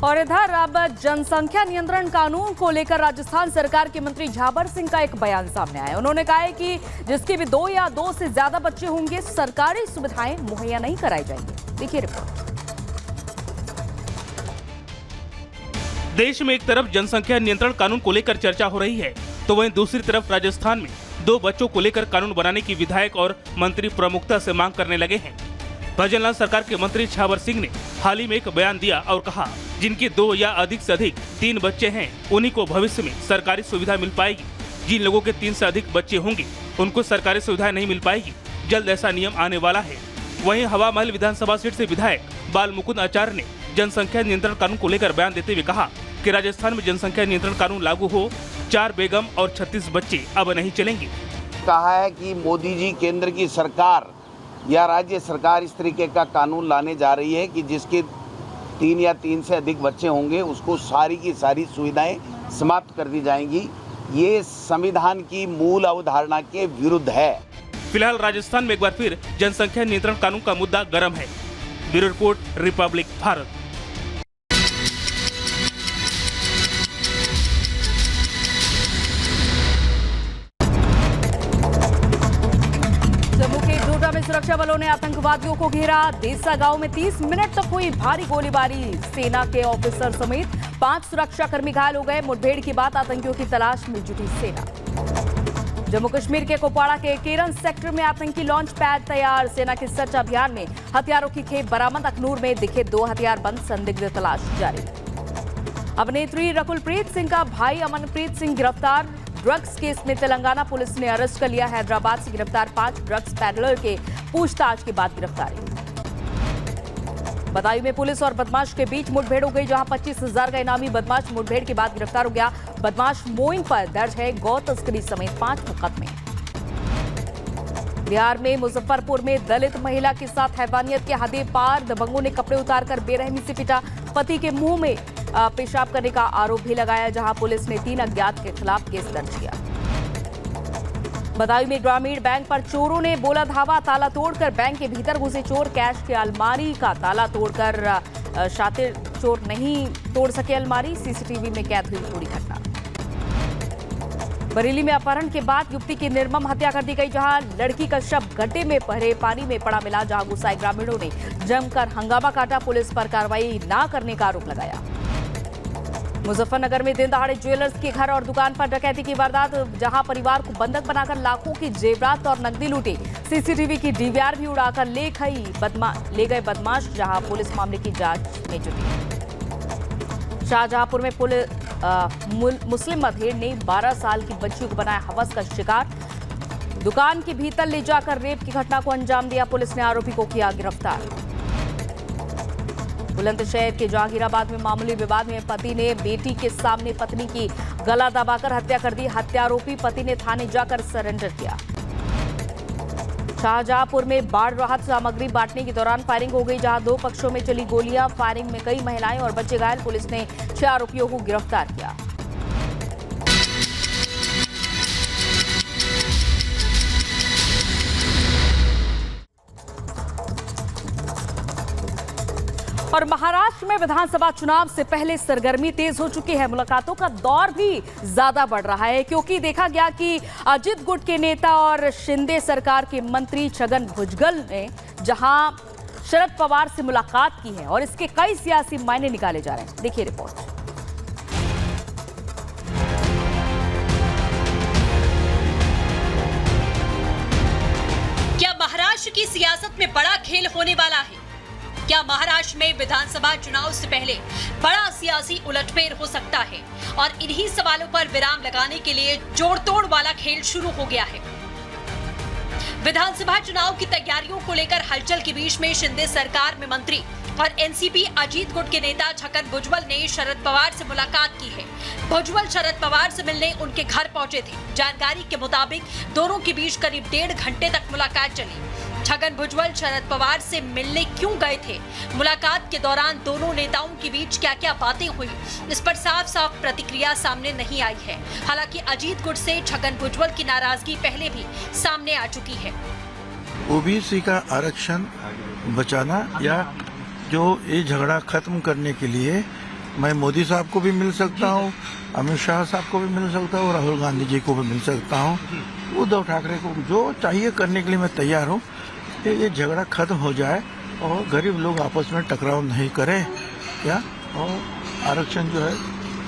और इधर अब जनसंख्या नियंत्रण कानून को लेकर राजस्थान सरकार के मंत्री झाबर सिंह का एक बयान सामने आया। उन्होंने कहा है कि जिसके भी 2 या 2 से ज्यादा बच्चे होंगे सरकारी सुविधाएं मुहैया नहीं कराई जाएंगी। देखिए रिपोर्ट। देश में एक तरफ जनसंख्या नियंत्रण कानून को लेकर चर्चा हो रही है, तो वहीं दूसरी तरफ राजस्थान में 2 बच्चों को लेकर कानून बनाने की विधायक और मंत्री प्रमुखता से मांग करने लगे हैं। भजनलाल सरकार के मंत्री झाबर सिंह ने हाल ही में एक बयान दिया और कहा, जिनके 2 या अधिक से अधिक 3 बच्चे हैं उन्हीं को भविष्य में सरकारी सुविधा मिल पाएगी। जिन लोगों के 3 से अधिक बच्चे होंगे उनको सरकारी सुविधाएं नहीं मिल पाएगी। जल्द ऐसा नियम आने वाला है। वहीं हवा महल विधानसभा सीट से विधायक बाल मुकुंद आचार्य ने जनसंख्या नियंत्रण कानून को लेकर बयान देते हुए कहा कि राजस्थान में जनसंख्या नियंत्रण कानून लागू हो, 4 बेगम और 36 बच्चे अब नहीं चलेंगे। कहा है कि मोदी जी केंद्र की सरकार या राज्य सरकार इस तरीके का कानून लाने जा रही है कि जिसके 3 या 3 से अधिक बच्चे होंगे उसको सारी की सारी सुविधाएं समाप्त कर दी जाएंगी। ये संविधान की मूल अवधारणा के विरुद्ध है। फिलहाल राजस्थान में एक बार फिर जनसंख्या नियंत्रण कानून का मुद्दा गर्म है। Bureau report, Republic Bharat. Jammu के डोडा में सुरक्षा बलों ने आतंकवादियों को घेरा। देसा गांव में 30 मिनट तक हुई भारी गोलीबारी। सेना के ऑफिसर समेत 5 सुरक्षाकर्मी घायल हो गए। मुठभेड़ के बाद आतंकियों की तलाश में जुटी सेना। जम्मू कश्मीर के कुपवाड़ा के केरन सेक्टर में आतंकी लॉन्च पैड तैयार। सेना के सर्च अभियान में हथियारों की खेप बरामद। अखनूर में दिखे 2 हथियारबंद संदिग्ध, तलाश जारी। अभिनेत्री रकुलप्रीत सिंह का भाई अमनप्रीत सिंह गिरफ्तार। ड्रग्स केस में तेलंगाना पुलिस ने अरेस्ट कर लिया। हैदराबाद से गिरफ्तार 5 ड्रग्स पैडलर के पूछताछ के बाद गिरफ्तारी। बदायूं में पुलिस और बदमाश के बीच मुठभेड़ हो गई, जहां 25,000 का इनामी बदमाश मुठभेड़ के बाद गिरफ्तार हो गया। बदमाश मोइन पर दर्ज है गौ तस्करी समेत 5 मुकदमे। बिहार में मुजफ्फरपुर में दलित महिला के साथ हैवानियत के हदें पार। दबंगों ने कपड़े उतारकर बेरहमी से पीटा। पति के मुंह में पेशाब करने का आरोप भी लगाया, जहां पुलिस ने 3 अज्ञात के खिलाफ केस दर्ज किया। बदायूं में ग्रामीण बैंक पर चोरों ने बोला धावा। ताला तोड़कर बैंक के भीतर घुसे चोर। कैश के अलमारी का ताला तोड़कर शातिर चोर नहीं तोड़ सके अलमारी। सीसीटीवी में कैद हुई पूरी घटना। बरेली में अपहरण के बाद युवती की निर्मम हत्या कर दी गई, जहां लड़की का शव गड्ढे में भरे पानी में पड़ा मिला। जहां गुस्साए ग्रामीणों ने जमकर हंगामा काटा। पुलिस पर कार्रवाई न करने का आरोप लगाया। मुजफ्फरनगर में दिन दहाड़े ज्वेलर्स के घर और दुकान पर डकैती की वारदात, जहां परिवार को बंधक बनाकर लाखों की जेवरात और नकदी लूटी। सीसीटीवी की डीवीआर भी उड़ाकर ले गए बदमाश, जहां पुलिस मामले की जांच में जुटी। शाहजहांपुर में मुस्लिम मधेड़ ने 12 साल की बच्ची को बनाया हवस का शिकार। दुकान के भीतर ले जाकर रेप की घटना को अंजाम दिया। पुलिस ने आरोपी को किया गिरफ्तार। बुलंदशहर के जहांगीराबाद में मामूली विवाद में पति ने बेटी के सामने पत्नी की गला दबाकर हत्या कर दी। हत्यारोपी पति ने थाने जाकर सरेंडर किया। शाहजहांपुर में बाढ़ राहत सामग्री बांटने के दौरान फायरिंग हो गई, जहां 2 पक्षों में चली गोलियां। फायरिंग में कई महिलाएं और बच्चे घायल। पुलिस ने 6 आरोपियों को गिरफ्तार किया। और महाराष्ट्र में विधानसभा चुनाव से पहले सरगर्मी तेज हो चुकी है। मुलाकातों का दौर भी ज्यादा बढ़ रहा है, क्योंकि देखा गया कि अजित गुट के नेता और शिंदे सरकार के मंत्री छगन भुजबल ने जहां शरद पवार से मुलाकात की है और इसके कई सियासी मायने निकाले जा रहे हैं। देखिए रिपोर्ट। क्या महाराष्ट्र की सियासत में बड़ा खेल होने वाला है? क्या महाराष्ट्र में विधानसभा चुनाव से पहले बड़ा सियासी उलटफेर हो सकता है? और इन्हीं सवालों पर विराम लगाने के लिए जोड़ तोड़ वाला खेल शुरू हो गया है। विधानसभा चुनाव की तैयारियों को लेकर हलचल के बीच में शिंदे सरकार में मंत्री और एनसीपी अजीत गुट के नेता छगन भुजबल ने शरद पवार से मुलाकात की है। भुजबल शरद पवार से मिलने उनके घर पहुंचे थे। जानकारी के मुताबिक दोनों के बीच करीब 1.5 घंटे तक मुलाकात चली। छगन भुजबल शरद पवार से मिलने क्यों गए थे? मुलाकात के दौरान दोनों नेताओं के बीच क्या-क्या बातें हुई, इस पर साफ-साफ प्रतिक्रिया सामने नहीं आई है। हालांकि अजीत गुट से छगन भुजबल की नाराजगी पहले भी सामने आ चुकी है। ओबीसी का आरक्षण बचाना या जो ये झगड़ा खत्म करने के लिए मैं मोदी साहब को भी मिल सकता हूँ, अमित शाह साहब को भी मिल सकता हूँ, राहुल गांधी जी को भी मिल सकता हूँ, उद्धव ठाकरे को जो चाहिए करने के लिए मैं तैयार हूँ। ये झगड़ा खत्म हो जाए और गरीब लोग आपस में टकराव नहीं करें क्या, और आरक्षण जो है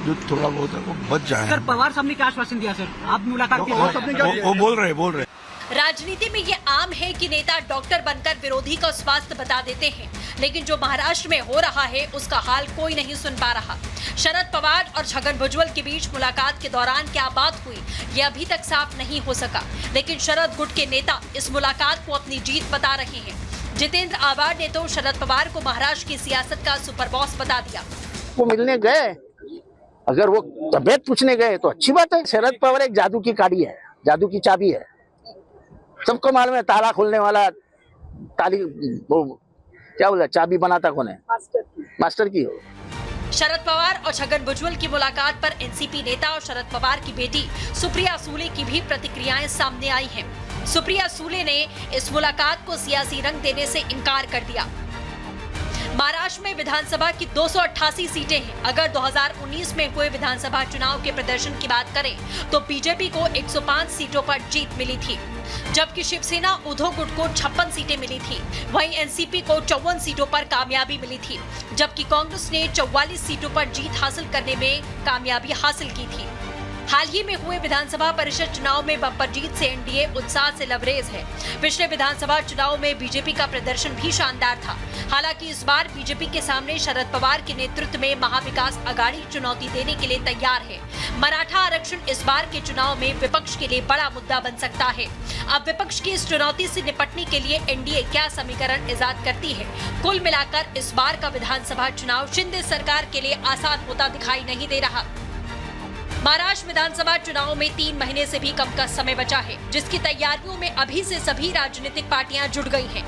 जो थोड़ा बहुत है वो बच जाए। सर पवार साहब ने क्या आश्वासन दिया सर, आप मुलाकात की? वो बोल रहे राजनीति में ये आम है कि नेता डॉक्टर बनकर विरोधी का स्वास्थ्य बता देते हैं, लेकिन जो महाराष्ट्र में हो रहा है उसका हाल कोई नहीं सुन पा रहा। शरद पवार और छगन भुजबल के बीच मुलाकात के दौरान क्या बात हुई ये अभी तक साफ नहीं हो सका, लेकिन शरद गुट के नेता इस मुलाकात को अपनी जीत बता रहे हैं। जितेंद्र आव्हाड ने तो शरद पवार को महाराष्ट्र की सियासत का सुपर बॉस बता दिया। वो मिलने गए, अगर वो तबियत पूछने गए तो अच्छी बात है। शरद पवार एक जादू की काड़ी है, जादू की चाबी है, सबको मालूम है। ताला खोलने वाला ताली वो क्या बोला, चाबी बनाता कौन है? मास्टर की हो। शरद पवार और छगन भुजबल की मुलाकात पर एनसीपी नेता और शरद पवार की बेटी सुप्रिया सूले की भी प्रतिक्रियाएं सामने आई हैं। सुप्रिया सूले ने इस मुलाकात को सियासी रंग देने से इनकार कर दिया। महाराष्ट्र में विधानसभा की 288 सीटें हैं। अगर 2019 में हुए विधानसभा चुनाव के प्रदर्शन की बात करें तो बीजेपी को 105 सीटों पर जीत मिली थी, जबकि शिवसेना उद्धव गुट को 56 सीटें मिली थी। वहीं एनसीपी को 54 सीटों पर कामयाबी मिली थी, जबकि कांग्रेस ने 44 सीटों पर जीत हासिल करने में कामयाबी हासिल की थी। हाल ही में हुए विधानसभा परिषद चुनाव में बम्पर जीत से एनडीए उत्साह से लबरेज है। पिछले विधानसभा चुनाव में बीजेपी का प्रदर्शन भी शानदार था। हालांकि इस बार बीजेपी के सामने शरद पवार के नेतृत्व में महाविकास आघाड़ी चुनौती देने के लिए तैयार है। मराठा आरक्षण इस बार के चुनाव में विपक्ष के लिए बड़ा मुद्दा बन सकता है। अब विपक्ष की इस चुनौती से निपटने के लिए एनडीए क्या समीकरण इजाद करती है? कुल मिलाकर इस बार का विधानसभा चुनाव शिंदे सरकार के लिए आसान होता दिखाई नहीं दे रहा। महाराष्ट्र विधानसभा चुनाव में 3 महीने से भी कम का समय बचा है, जिसकी तैयारियों में अभी से सभी राजनीतिक पार्टियां जुट गई हैं।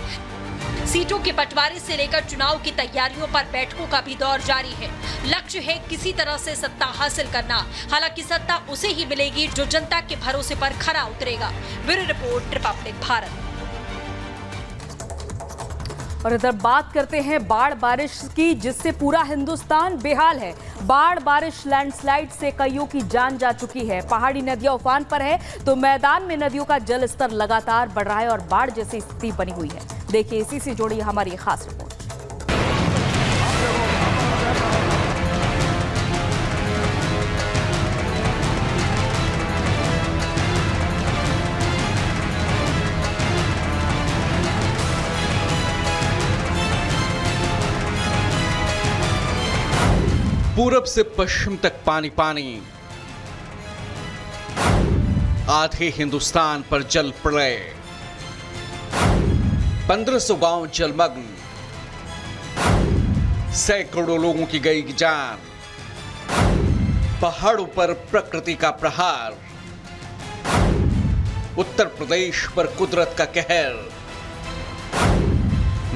सीटों के बंटवारे से लेकर चुनाव की तैयारियों पर बैठकों का भी दौर जारी है। लक्ष्य है किसी तरह से सत्ता हासिल करना। हालांकि सत्ता उसे ही मिलेगी जो जनता के भरोसे पर खरा उतरेगा। Bureau report, Republic Bharat. और इधर बात करते हैं बाढ़ बारिश की, जिससे पूरा हिंदुस्तान बेहाल है। बाढ़ बारिश लैंडस्लाइड से कईयों की जान जा चुकी है। पहाड़ी नदियां उफान पर है तो मैदान में नदियों का जल स्तर लगातार बढ़ रहा है और बाढ़ जैसी स्थिति बनी हुई है। देखिए, इसी से जुड़ी हमारी खास रिपोर्ट। पूरब से पश्चिम तक पानी पानी, आधे हिंदुस्तान पर जल प्रलय, 1500 गांव जलमग्न, सैकड़ों लोगों की गई जान, पहाड़ों पर प्रकृति का प्रहार, उत्तर प्रदेश पर कुदरत का कहर,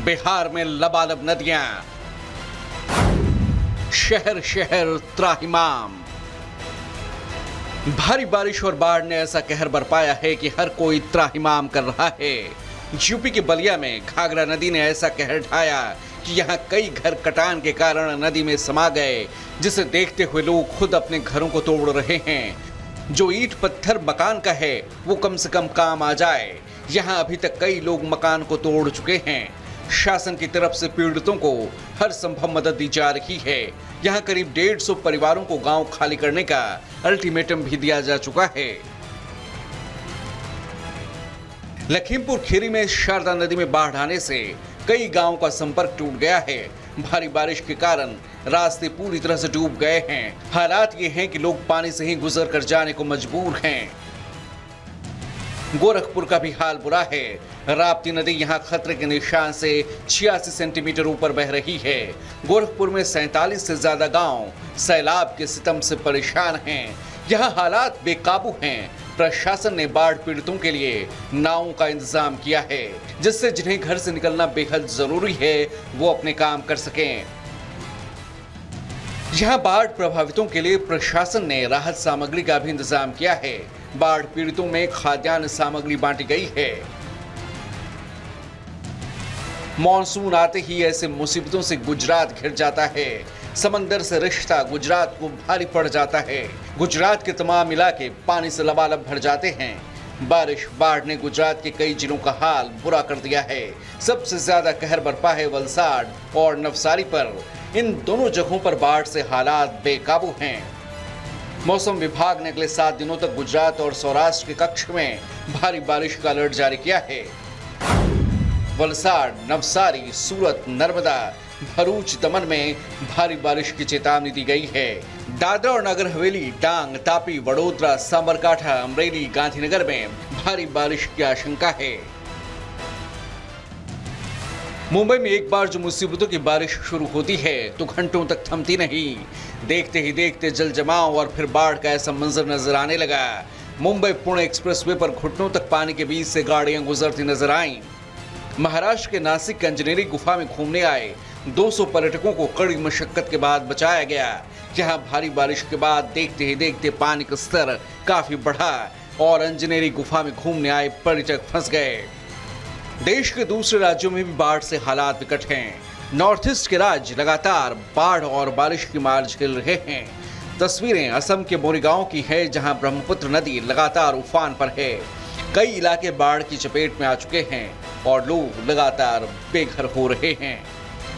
बिहार में लबालब नदियां, शहर शहर त्राहिमाम। भारी बारिश और बाढ़ ने ऐसा कहर बरपाया है कि हर कोई त्राहिमाम कर रहा है। यूपी के बलिया में घाघरा नदी ने ऐसा कहर ढाया कि यहां कई घर कटान के कारण नदी में समा गए, जिसे देखते हुए लोग खुद अपने घरों को तोड़ रहे हैं। जो ईंट पत्थर मकान का है वो कम से कम काम आ जाए। यहां अभी तक कई लोग मकान को तोड़ चुके हैं। शासन की तरफ से पीड़ितों को हर संभव मदद दी जा रही है। यहां करीब 150 परिवारों को गांव खाली करने का अल्टीमेटम भी दिया जा चुका है। लखीमपुर खीरी में शारदा नदी में बाढ़ आने से कई गांवों का संपर्क टूट गया है। भारी बारिश के कारण रास्ते पूरी तरह से डूब गए हैं। हालात ये हैं कि लोग पानी से ही गुजर कर जाने को मजबूर हैं। गोरखपुर का भी हाल बुरा है। राप्ती नदी यहां खतरे के निशान से 86 सेंटीमीटर ऊपर बह रही है। गोरखपुर में 47 से ज्यादा गांव सैलाब के सितम से परेशान हैं। यहां हालात बेकाबू हैं। प्रशासन ने बाढ़ पीड़ितों के लिए नावों का इंतजाम किया है, जिससे जिन्हें घर से निकलना बेहद जरूरी है वो अपने काम कर सकें। यहां बाढ़ प्रभावितों के लिए प्रशासन ने राहत सामग्री का भी इंतजाम किया है। बाढ़ पीड़ितों में खाद्यान्न सामग्री बांटी गई है। मॉनसून आते ही ऐसे मुसीबतों से गुजरात घिर जाता है। समंदर से रिश्ता गुजरात को भारी पड़ जाता है। गुजरात के तमाम इलाके पानी से लबालब भर जाते हैं। बारिश बाढ़ ने गुजरात के कई जिलों का हाल बुरा कर दिया है। सबसे ज्यादा कहर बरपा है वलसाड़ और नवसारी पर। इन दोनों जगहों पर बाढ़ से हालात बेकाबू हैं। मौसम विभाग ने अगले 7 दिनों तक गुजरात और सौराष्ट्र के कच्छ में भारी बारिश का अलर्ट जारी किया है। वलसाड़, नवसारी, सूरत, नर्मदा, भरूच, दमन में भारी बारिश की चेतावनी दी गई है। दादरा और नगर हवेली, डांग, तापी, वडोदरा, साबरकांठा, अमरेली, गांधीनगर में भारी बारिश की आशंका है। मुंबई में एक बार जो मुसीबतों की बारिश शुरू होती है तो घंटों तक थमती नहीं। देखते ही देखते जल जमाव और फिर बाढ़ का ऐसा मंजर नजर आने लगा। मुंबई पुणे एक्सप्रेसवे पर घुटनों तक पानी के बीच से गाड़ियां गुजरती नजर आईं। महाराष्ट्र के नासिक के अंजनेरी गुफा में घूमने आए 200 पर्यटकों को कड़ी मशक्कत के बाद बचाया गया। यहाँ भारी बारिश के बाद देखते ही देखते पानी का स्तर काफी बढ़ा और अंजनेरी गुफा में घूमने आए पर्यटक फंस गए। देश के दूसरे राज्यों में भी बाढ़ से हालात विकट हैं। नॉर्थ ईस्ट के राज्य लगातार बाढ़ और बारिश की मार झेल रहे हैं। तस्वीरें असम के मोरीगांव की है, जहां ब्रह्मपुत्र नदी लगातार उफान पर है। कई इलाके बाढ़ की चपेट में आ चुके हैं और लोग लगातार बेघर हो रहे हैं।